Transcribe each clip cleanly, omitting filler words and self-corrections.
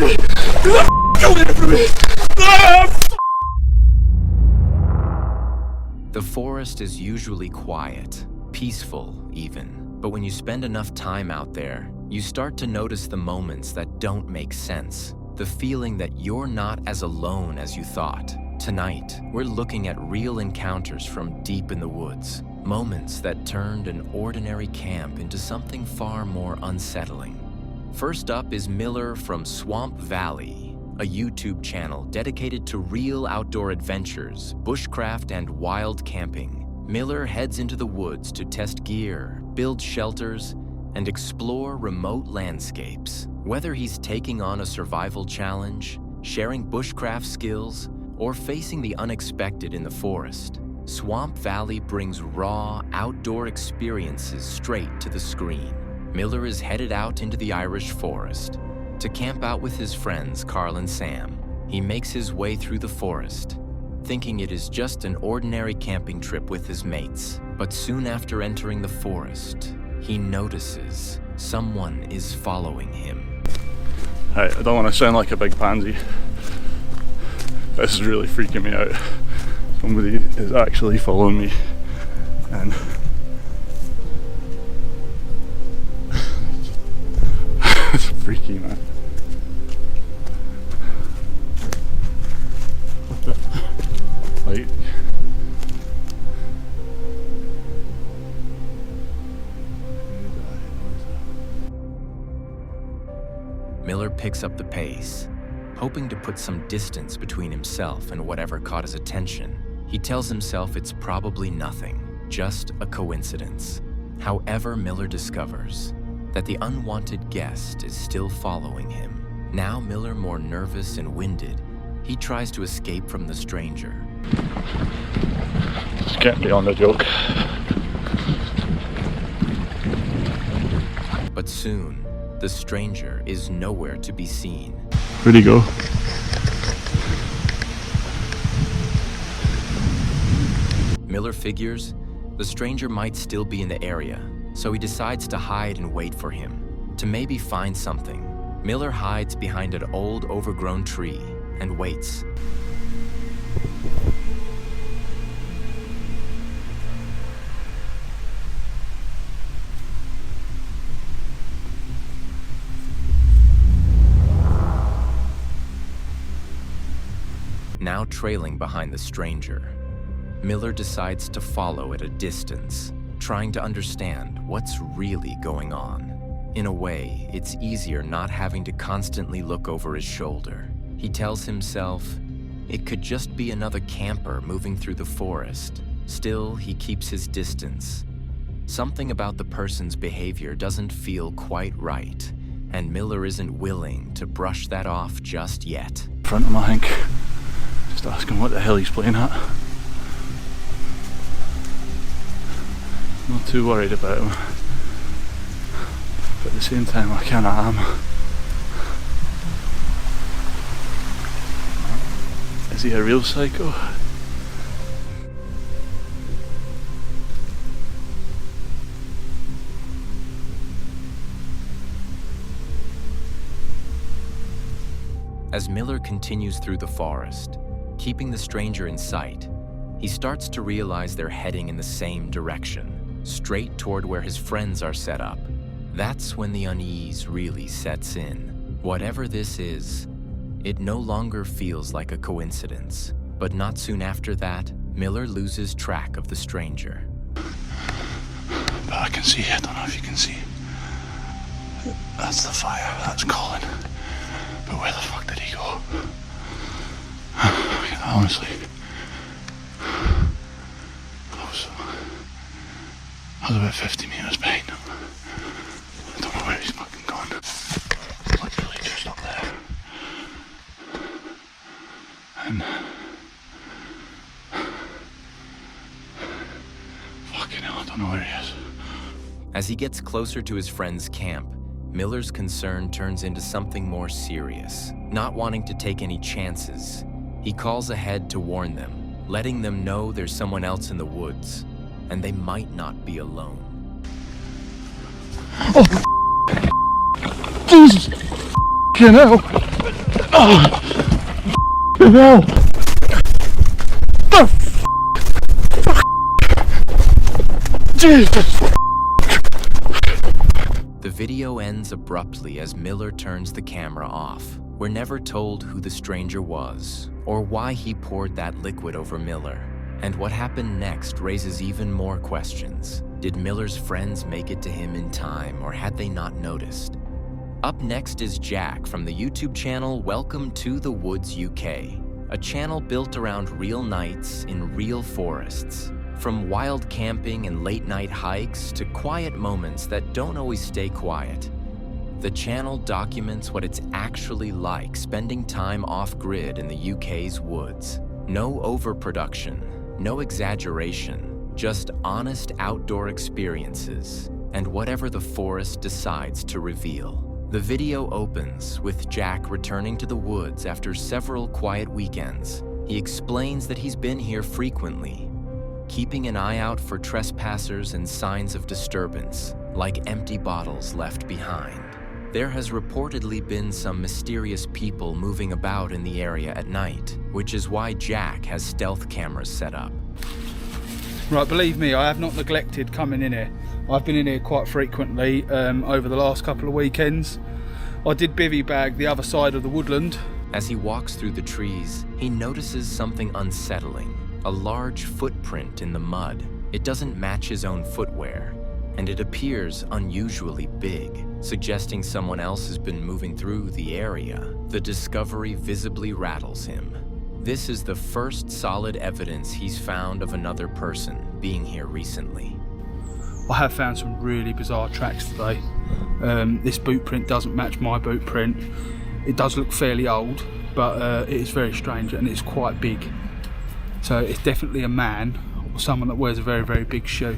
me! Get the away from me! The forest is usually quiet, peaceful even. But when you spend enough time out there, you start to notice the moments that don't make sense. The feeling that you're not as alone as you thought. Tonight, we're looking at real encounters from deep in the woods. Moments that turned an ordinary camp into something far more unsettling. First up is Miller from Swamp Valley, a YouTube channel dedicated to real outdoor adventures, bushcraft, and wild camping. Miller heads into the woods to test gear, build shelters, and explore remote landscapes. Whether he's taking on a survival challenge, sharing bushcraft skills, or facing the unexpected in the forest, Swamp Valley brings raw, outdoor experiences straight to the screen. Miller is headed out into the Irish forest to camp out with his friends Carl and Sam. He makes his way through the forest, thinking it is just an ordinary camping trip with his mates. But soon after entering the forest, he notices someone is following him. I don't want to sound like a big pansy. This is really freaking me out. Somebody is actually following me, and it's freaky, man. Like, Miller picks up the pace, hoping to put some distance between himself and whatever caught his attention. He tells himself it's probably nothing, just a coincidence. However, Miller discovers that the unwanted guest is still following him. Now Miller, more nervous and winded, he tries to escape from the stranger. just get beyond the joke. But soon, the stranger is nowhere to be seen. Where'd he go? Miller figures the stranger might still be in the area, so he decides to hide and wait for him, to maybe find something. Miller hides behind an old, overgrown tree and waits. Now trailing behind the stranger, Miller decides to follow at a distance, trying to understand what's really going on. In a way, it's easier not having to constantly look over his shoulder. He tells himself it could just be another camper moving through the forest. Still, he keeps his distance. Something about the person's behavior doesn't feel quite right, and Miller isn't willing to brush that off just yet. In front of him, I think. Just ask him what the hell he's playing at. Not too worried about him, but at the same time I kinda am. Is he a real psycho? As Miller continues through the forest, keeping the stranger in sight, he starts to realize they're heading in the same direction, straight toward where his friends are set up. That's when the unease really sets in. Whatever this is, it no longer feels like a coincidence. But not soon after that, Miller loses track of the stranger. But I can see, I don't know if you can see. That's the fire, that's Colin. But where the fuck did he go? Honestly, I was about 50 meters behind him. I don't know where he's fucking gone. Literally just up there. And fucking hell, I don't know where he is. As he gets closer to his friend's camp, Miller's concern turns into something more serious. Not wanting to take any chances, he calls ahead to warn them, letting them know there's someone else in the woods, and they might not be alone. Oh, Jesus! You know. Oh, hell. Jesus. The video ends abruptly as Miller turns the camera off. We're never told who the stranger was or why he poured that liquid over Miller. And what happened next raises even more questions. Did Miller's friends make it to him in time, or had they not noticed? Up next is Jack from the YouTube channel Welcome to the Woods UK, a channel built around real nights in real forests. From wild camping and late-night hikes to quiet moments that don't always stay quiet. The channel documents what it's actually like spending time off-grid in the UK's woods. No overproduction, no exaggeration, just honest outdoor experiences and whatever the forest decides to reveal. The video opens with Jack returning to the woods after several quiet weekends. He explains that he's been here frequently, keeping an eye out for trespassers and signs of disturbance, like empty bottles left behind. There has reportedly been some mysterious people moving about in the area at night, which is why Jack has stealth cameras set up. Right, believe me, I have not neglected coming in here. I've been in here quite frequently over the last couple of weekends. I did bivvy bag the other side of the woodland. As he walks through the trees, he notices something unsettling. A large footprint in the mud. It doesn't match his own footwear, and it appears unusually big, suggesting someone else has been moving through the area. The discovery visibly rattles him. This is the first solid evidence he's found of another person being here recently. I have found some really bizarre tracks today. This boot print doesn't match my boot print. It does look fairly old, but it is very strange and it's quite big. So it's definitely a man or someone that wears a very, very big shoe.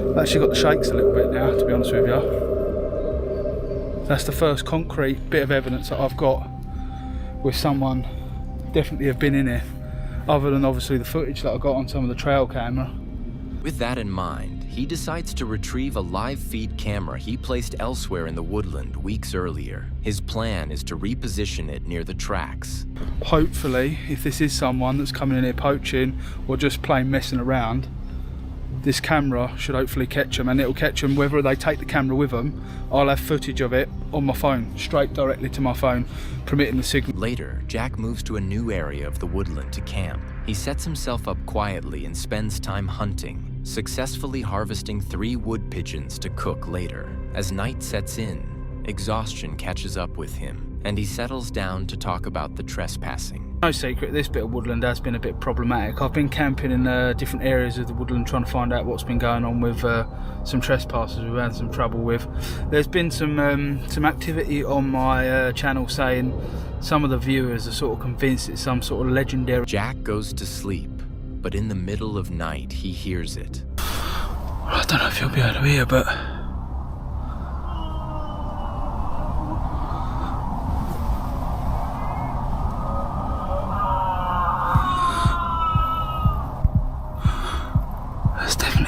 I've actually got the shakes a little bit now, to be honest with you. That's the first concrete bit of evidence that I've got with someone definitely have been in here, other than obviously the footage that I got on some of the trail camera. With that in mind, he decides to retrieve a live feed camera he placed elsewhere in the woodland weeks earlier. His plan is to reposition it near the tracks. Hopefully, if this is someone that's coming in here poaching or just plain messing around, this camera should hopefully catch them, and it'll catch them whether they take the camera with them. I'll have footage of it on my phone, straight directly to my phone, permitting the signal. Later, Jack moves to a new area of the woodland to camp. He sets himself up quietly and spends time hunting, successfully harvesting 3 wood pigeons to cook later. As night sets in, exhaustion catches up with him, and he settles down to talk about the trespassing. No secret, this bit of woodland has been a bit problematic. I've been camping in different areas of the woodland trying to find out what's been going on with some trespassers we've had some trouble with. There's been some activity on my channel saying some of the viewers are sort of convinced it's some sort of legendary... Jack goes to sleep, but in the middle of night he hears it. I don't know if you'll be able to hear, but...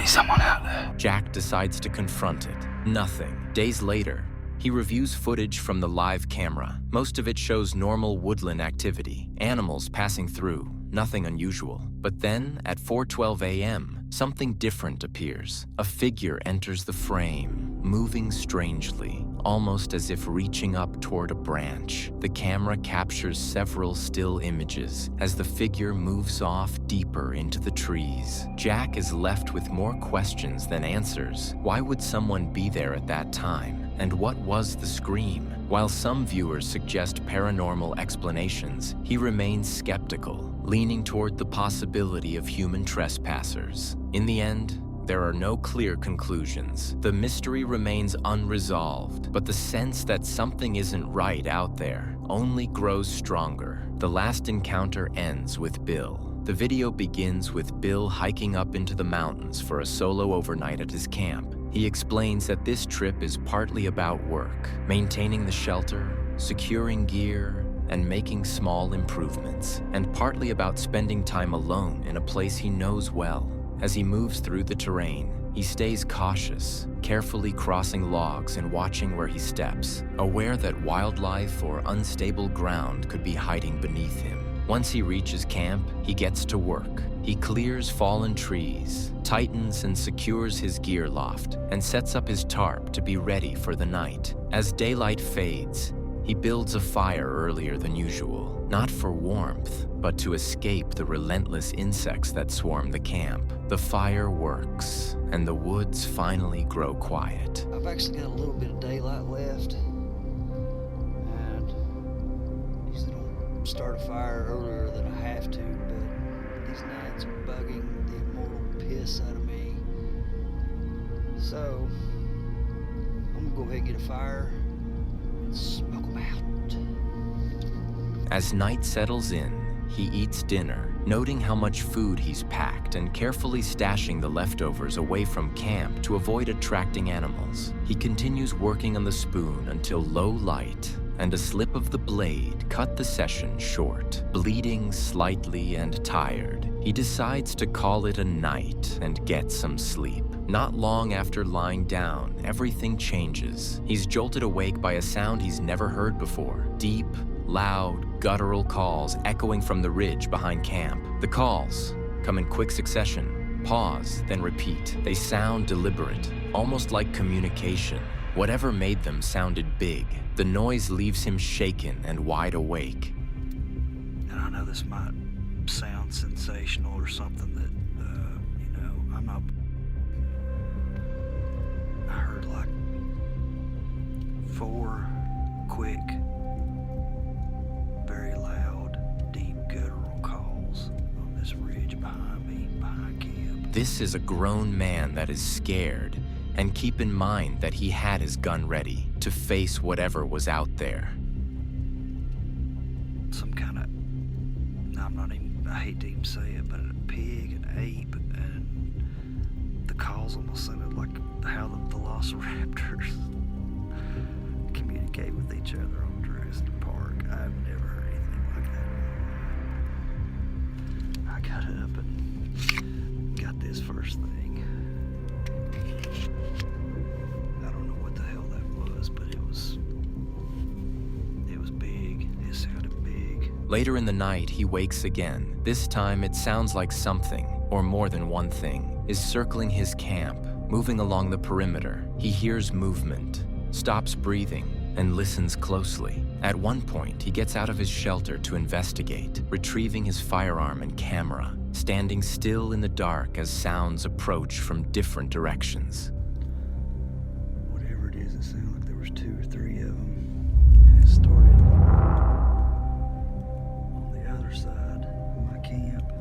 someone out there. Jack decides to confront it. Nothing. Days later, he reviews footage from the live camera. Most of it shows normal woodland activity, animals passing through, nothing unusual. But then, at 4:12 a.m., something different appears. A figure enters the frame, moving strangely, almost as if reaching up toward a branch. The camera captures several still images as the figure moves off deeper into the trees. Jack is left with more questions than answers. Why would someone be there at that time? And what was the scream? While some viewers suggest paranormal explanations, he remains skeptical, leaning toward the possibility of human trespassers. In the end, there are no clear conclusions. The mystery remains unresolved, but the sense that something isn't right out there only grows stronger. The last encounter ends with Bill. The video begins with Bill hiking up into the mountains for a solo overnight at his camp. He explains that this trip is partly about work, maintaining the shelter, securing gear, and making small improvements, and partly about spending time alone in a place he knows well. As he moves through the terrain, he stays cautious, carefully crossing logs and watching where he steps, aware that wildlife or unstable ground could be hiding beneath him. Once he reaches camp, he gets to work. He clears fallen trees, tightens and secures his gear loft, and sets up his tarp to be ready for the night. As daylight fades, he builds a fire earlier than usual, not for warmth, but to escape the relentless insects that swarm the camp. The fire works, and the woods finally grow quiet. I've actually got a little bit of daylight left, and usually don't start a fire earlier than I have to, but these nights are bugging the immortal piss out of me. So, I'm gonna go ahead and get a fire and smoke them out. As night settles in, he eats dinner, noting how much food he's packed and carefully stashing the leftovers away from camp to avoid attracting animals. He continues working on the spoon until low light and a slip of the blade cut the session short. Bleeding slightly and tired, he decides to call it a night and get some sleep. Not long after lying down, everything changes. He's jolted awake by a sound he's never heard before. Deep, loud, guttural calls echoing from the ridge behind camp. The calls come in quick succession. Pause, then repeat. They sound deliberate, almost like communication. Whatever made them sounded big. The noise leaves him shaken and wide awake. And I know this might sound sensational or something that, I'm not... I heard like 4 quick, very loud, deep guttural calls on this ridge behind me, behind camp. This is a grown man that is scared, and keep in mind that he had his gun ready to face whatever was out there. Some kind of, I hate to even say it, but a pig, an ape, and the calls almost sounded like how the velociraptors communicate with each other on Jurassic Park. I've never heard anything like that. I got up and got this first thing. I don't know what the hell that was, but it was big. It sounded big. Later in the night, he wakes again. This time, it sounds like something, or more than one thing, is circling his camp, moving along the perimeter. He hears movement, stops breathing, and listens closely. At one point, he gets out of his shelter to investigate, retrieving his firearm and camera, standing still in the dark as sounds approach from different directions. Whatever it is, it sounded like there was 2 or 3 of them, and it started on the other side of my camp.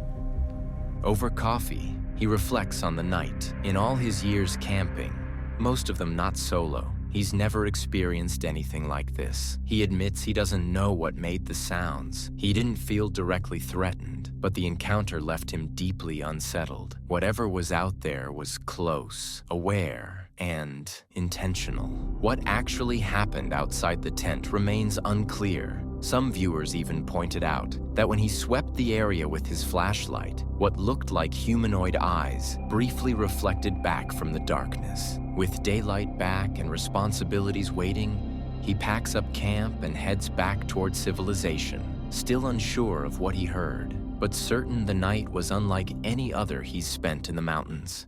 Over coffee, he reflects on the night. In all his years camping, most of them not solo, he's never experienced anything like this. He admits he doesn't know what made the sounds. He didn't feel directly threatened, but the encounter left him deeply unsettled. Whatever was out there was close, aware, and intentional. What actually happened outside the tent remains unclear. Some viewers even pointed out that when he swept the area with his flashlight, what looked like humanoid eyes briefly reflected back from the darkness. With daylight back and responsibilities waiting, he packs up camp and heads back toward civilization, still unsure of what he heard, but certain the night was unlike any other he's spent in the mountains.